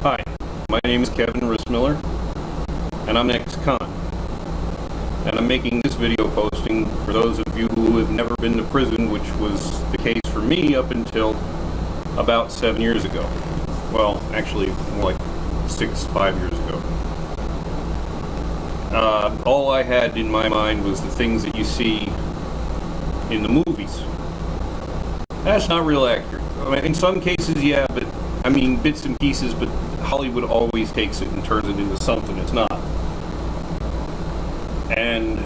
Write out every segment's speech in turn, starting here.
Hi, my name is Kevin Rissmiller, and I'm an ex-con. And I'm making this video posting for those of you who have never been to prison, which was the case for me up until about 7 years ago. Well, actually, more like 5 years ago. All I had in my mind was the things that you see in the movies. That's not real accurate. I mean, in some cases, yeah, but I mean, bits and pieces, but Hollywood always takes it and turns it into something it's not. And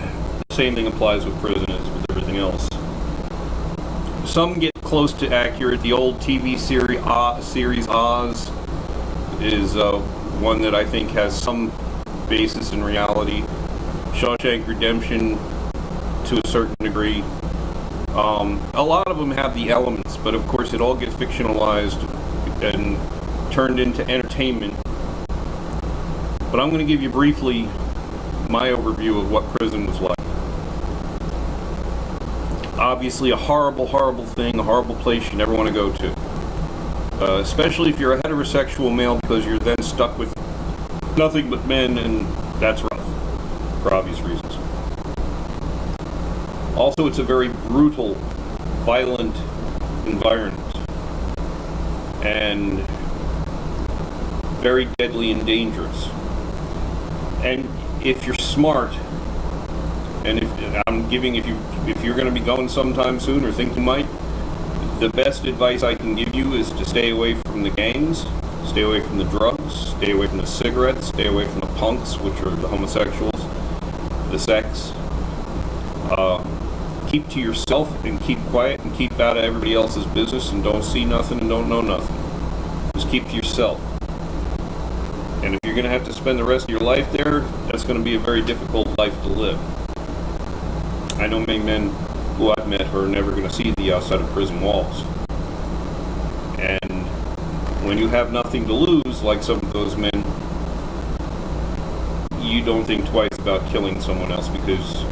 the same thing applies with prison as with everything else. Some get close to accurate. The old TV series Oz is one that I think has some basis in reality. Shawshank Redemption to a certain degree. A lot of them have the elements, but of course it all gets fictionalized and turned into entertainment. But I'm going to give you briefly my overview of what prison was like. Obviously a horrible, horrible thing, a horrible place you never want to go to. Especially if you're a heterosexual male, because you're then stuck with nothing but men, and that's rough, for obvious reasons. Also, it's a very brutal, violent environment, and very deadly and dangerous. And if you're smart, and if you're going to be going sometime soon or think you might, the best advice I can give you is to stay away from the gangs, stay away from the drugs, stay away from the cigarettes, stay away from the punks, which are the homosexuals, the sex. Keep to yourself and keep quiet and keep out of everybody else's business, and don't see nothing and don't know nothing. Just keep to yourself. And if you're going to have to spend the rest of your life there, that's going to be a very difficult life to live. I know many men who I've met who are never going to see the outside of prison walls. And when you have nothing to lose, like some of those men, you don't think twice about killing someone else, because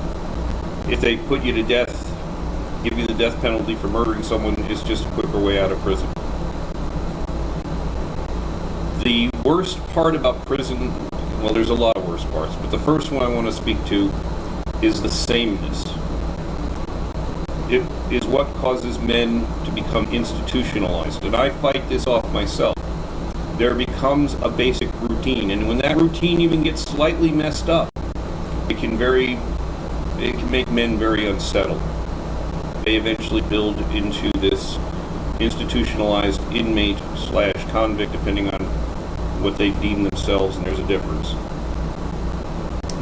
if they put you to death, give you the death penalty for murdering someone, it's just a quicker way out of prison. The worst part about prison, well, there's a lot of worst parts, but the first one I want to speak to is the sameness. It is what causes men to become institutionalized, and I fight this off myself. There becomes a basic routine, and when that routine even gets slightly messed up, it can make men very unsettled. They eventually build into this institutionalized inmate / convict, depending on what they deem themselves, and there's a difference.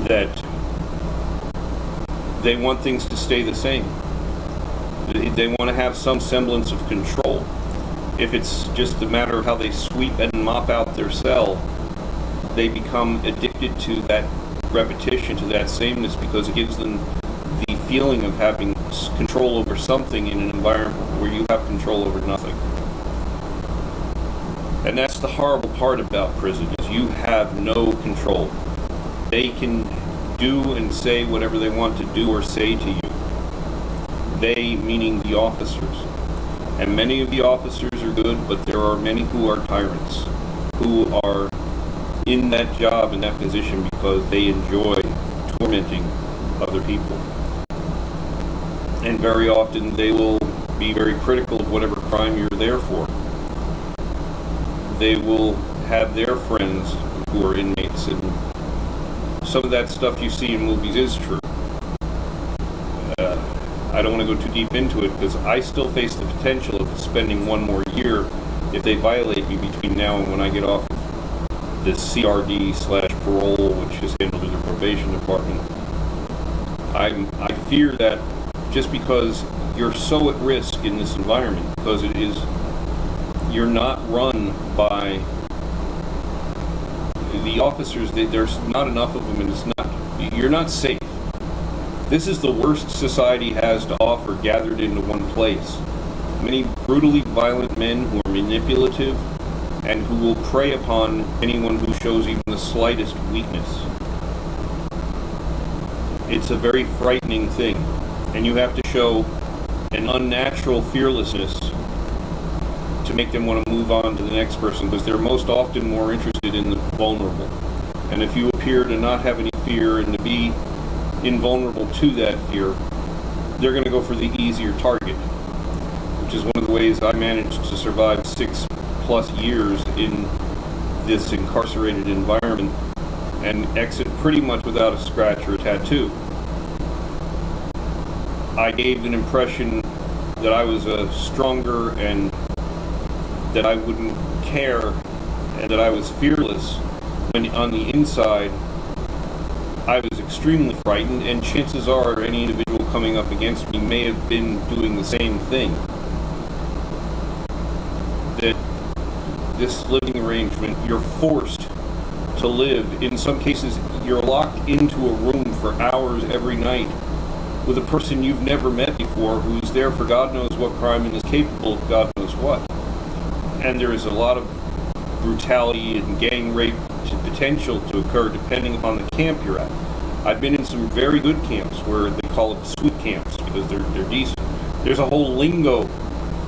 That they want things to stay the same. They want to have some semblance of control. If it's just a matter of how they sweep and mop out their cell, they become addicted to that repetition, to that sameness, because it gives them the feeling of having control over something in an environment where you have control over nothing. And that's the horrible part about prison, is you have no control. They can do and say whatever they want to do or say to you. They, meaning the officers. And many of the officers are good, but there are many who are tyrants, who are in that job, in that position, because they enjoy tormenting other people. And very often they will be very critical of whatever crime you're there for. They will have their friends who are inmates, and some of that stuff you see in movies is true. I don't want to go too deep into it, because I still face the potential of spending one more year if they violate me between now and when I get off the CRD / parole, which is handled in the probation department. I fear that just because you're so at risk in this environment, because you're not run by the officers, there's not enough of them, and you're not safe. This is the worst society has to offer gathered into one place. Many brutally violent men who are manipulative and who will prey upon anyone who shows even the slightest weakness. It's a very frightening thing, and you have to show an unnatural fearlessness to to make them want to move on to the next person, because they're most often more interested in the vulnerable. And if you appear to not have any fear and to be invulnerable to that fear, they're going to go for the easier target, which is one of the ways I managed to survive 6+ years in this incarcerated environment and exit pretty much without a scratch or a tattoo. I gave an impression that I was stronger and that I wouldn't care and that I was fearless, when on the inside I was extremely frightened, and chances are any individual coming up against me may have been doing the same thing. That this living arrangement, you're forced to live. In some cases, you're locked into a room for hours every night with a person you've never met before, who's there for God knows what crime and is capable of God knows what. And there is a lot of brutality and gang rape potential to occur depending upon the camp you're at. I've been in some very good camps where they call it sweet camps because they're decent. There's a whole lingo,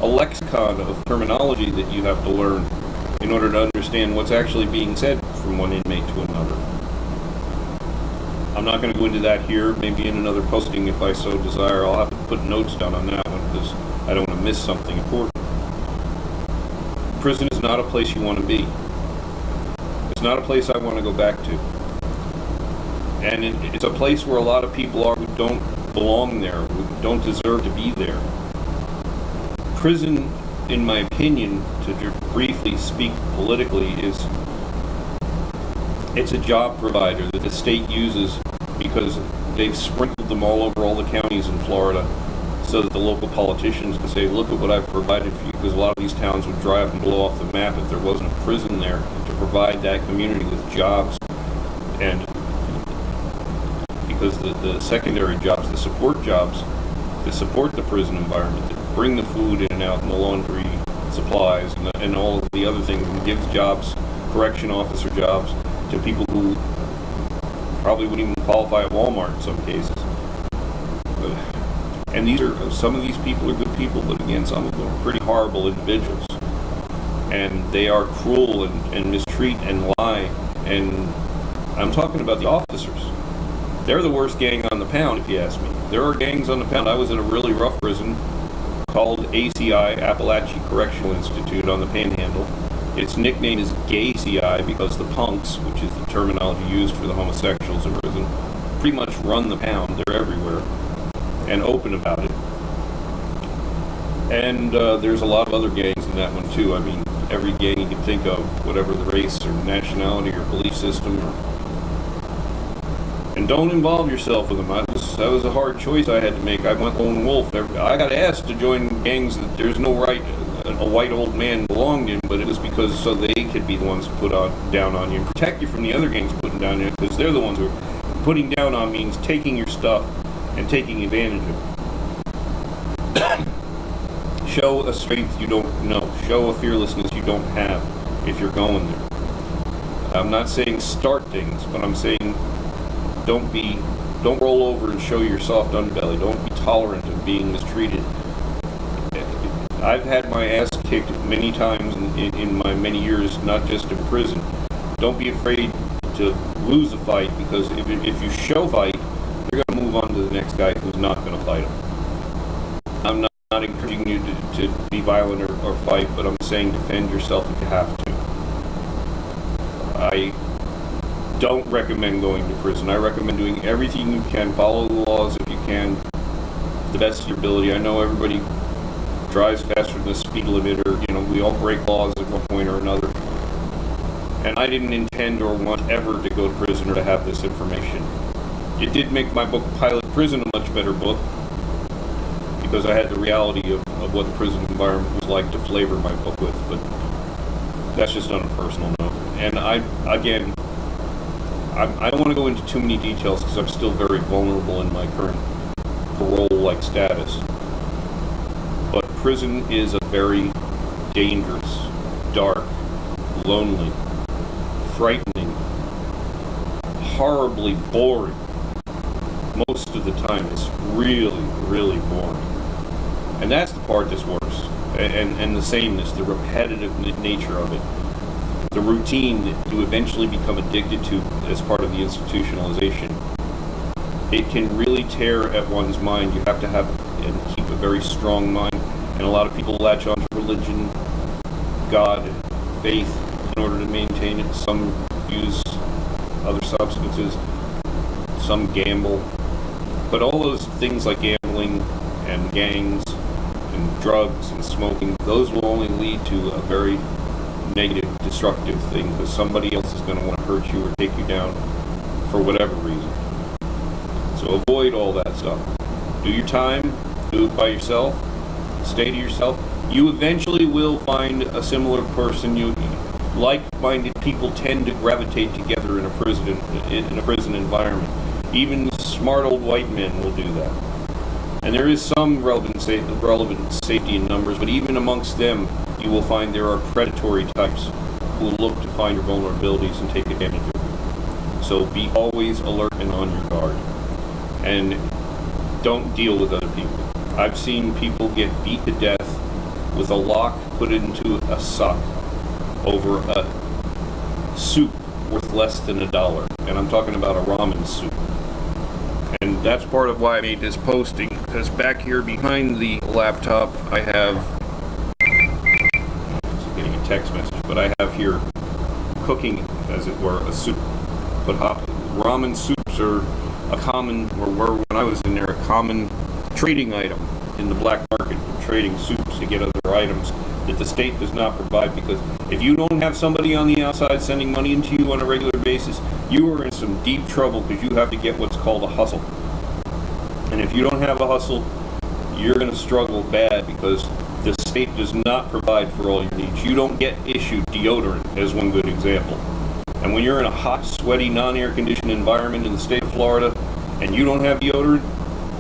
a lexicon of terminology that you have to learn in order to understand what's actually being said from one inmate to another. I'm not going to go into that here. Maybe in another posting, if I so desire, I'll have to put notes down on that one because I don't want to miss something important. Prison is not a place you want to be. It's not a place I want to go back to. And it's a place where a lot of people are who don't belong there, who don't deserve to be there. Prison, in my opinion, to briefly speak politically, it's a job provider that the state uses because they've sprinkled them all over all the counties in Florida so that the local politicians can say, look at what I've provided for you, because a lot of these towns would dry up and blow off the map if there wasn't a prison there to provide that community with jobs, and because the secondary jobs, the support jobs that support the prison environment, that bring the food in and out and the laundry supplies and all of the other things, and gives jobs, correction officer jobs, to people who probably wouldn't even qualify at Walmart in some cases. And some of these people are good people, but again, some of them are pretty horrible individuals. And they are cruel and mistreat and lie. And I'm talking about the officers. They're the worst gang on the pound, if you ask me. There are gangs on the pound. I was in a really rough prison called ACI, Appalachia Correctional Institute, on the Panhandle. Its nickname is Gay CI because the punks, which is the terminology used for the homosexuals in prison, pretty much run the pound. They're everywhere and open about it. And there's a lot of other gangs in that one too. I mean, every gang you can think of, whatever the race or nationality or belief system. And don't involve yourself with them. That was a hard choice I had to make. I went lone wolf. I got asked to join gangs that there's no right a white old man belonged in, but it was because so they could be the ones who put down on you and protect you from the other gangs putting down on you, because they're the ones who are putting down on means taking your stuff and taking advantage of it. Show a strength you don't know. Show a fearlessness you don't have if you're going there. I'm not saying start things, but I'm saying don't roll over and show your soft underbelly. Don't be tolerant of being mistreated. I've had my ass kicked many times in my many years, not just in prison. Don't be afraid to lose a fight, because if you show fight, you're going to move on to the next guy who's not going to fight him. I'm not encouraging you to be violent or fight, but I'm saying defend yourself if you have to. I don't recommend going to prison. I recommend doing everything you can, follow the laws if you can, the best of your ability. I know everybody drives faster than the speed limit, or we all break laws at one point or another. And I didn't intend or want ever to go to prison or to have this information. It did make my book Pilot Prison a much better book, because I had the reality of what the prison environment was like to flavor my book with, but that's just on a personal note. And I don't want to go into too many details because I'm still very vulnerable in my current parole-like status. But prison is a very dangerous, dark, lonely, frightening, horribly boring. Most of the time it's really, really boring. And that's the part that's worse. and the sameness, the repetitive nature of it, the routine that you eventually become addicted to as part of the institutionalization, it can really tear at one's mind. You have to have and keep a very strong mind. And a lot of people latch on to religion, God, faith in order to maintain it. Some use other substances, some gamble. But all those things like gambling and gangs and drugs and smoking, those will only lead to a very negative, destructive thing, because somebody else is going to want to hurt you or take you down for whatever reason. So avoid all that stuff. Do your time, do it by yourself, stay to yourself. You eventually will find a similar person. Like-minded people tend to gravitate together in a prison environment. Even smart old white men will do that. And there is some relevant safety in numbers, but even amongst them, you will find there are predatory types who will look to find your vulnerabilities and take advantage of you. So be always alert and on your guard. And don't deal with other people. I've seen people get beat to death with a lock put into a sock over a soup worth less than $1. And I'm talking about a ramen soup. And that's part of why I made this posting, because back here behind the laptop I have, I'm getting a text message, but I have here cooking, as it were, a soup. But ramen soups are a common, or were when I was in there, a common trading item in the black market, trading soups to get other items that the state does not provide, because if you don't have somebody on the outside sending money into you on a regular basis, you are in some deep trouble, because you have to get what's called a hustle. And if you don't have a hustle, you're going to struggle bad, because the state does not provide for all your needs. You don't get issued deodorant, as one good example. And when you're in a hot, sweaty, non-air conditioned environment in the state of Florida, and you don't have deodorant,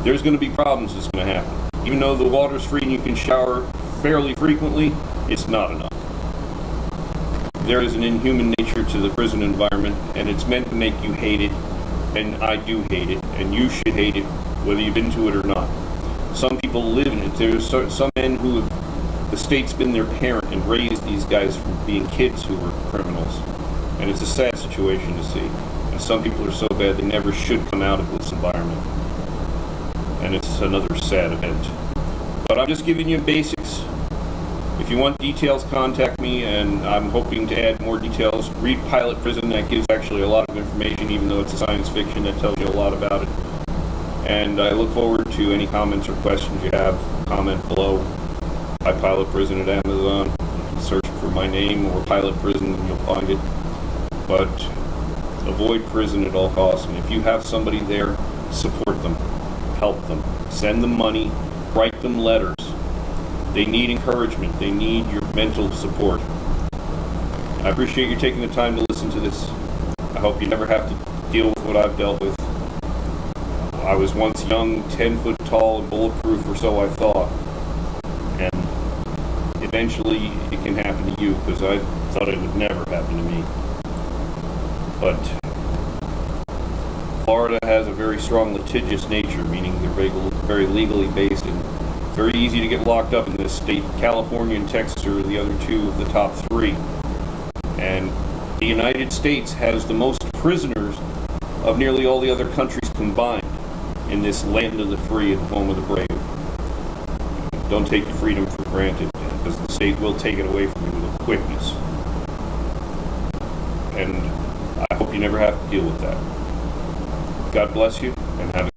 there's going to be problems that's going to happen. Even though the water's free and you can shower fairly frequently, it's not enough. There is an inhuman nature to the prison environment, and it's meant to make you hate it, and I do hate it, and you should hate it, whether you've been to it or not. Some people live in it. There's some men who have, the state's been their parent and raised these guys from being kids who were criminals. And it's a sad situation to see. And some people are so bad they never should come out of this environment. And it's another sad event. But I'm just giving you basics. If you want details, contact me, and I'm hoping to add more details. Read Pilot Prison. That gives actually a lot of information, even though it's a science fiction that tells you a lot about it. And I look forward to any comments or questions you have. Comment below. I Pilot Prison at Amazon. Search for my name or Pilot Prison and you'll find it. But avoid prison at all costs. And if you have somebody there, support them. Help them. Send them money. Write them letters. They need encouragement. They need your mental support. I appreciate you taking the time to listen to this. I hope you never have to deal with what I've dealt with. I was once young, 10 foot tall, and bulletproof, or so I thought. And eventually it can happen to you, because I thought it would never happen to me. But Florida has a very strong litigious nature, meaning they're very legally based and very easy to get locked up in this state. California and Texas are the other two of the top three. And the United States has the most prisoners of nearly all the other countries combined in this land of the free and home of the brave. Don't take your freedom for granted, because the state will take it away from you with quickness. And I hope you never have to deal with that. God bless you, and have a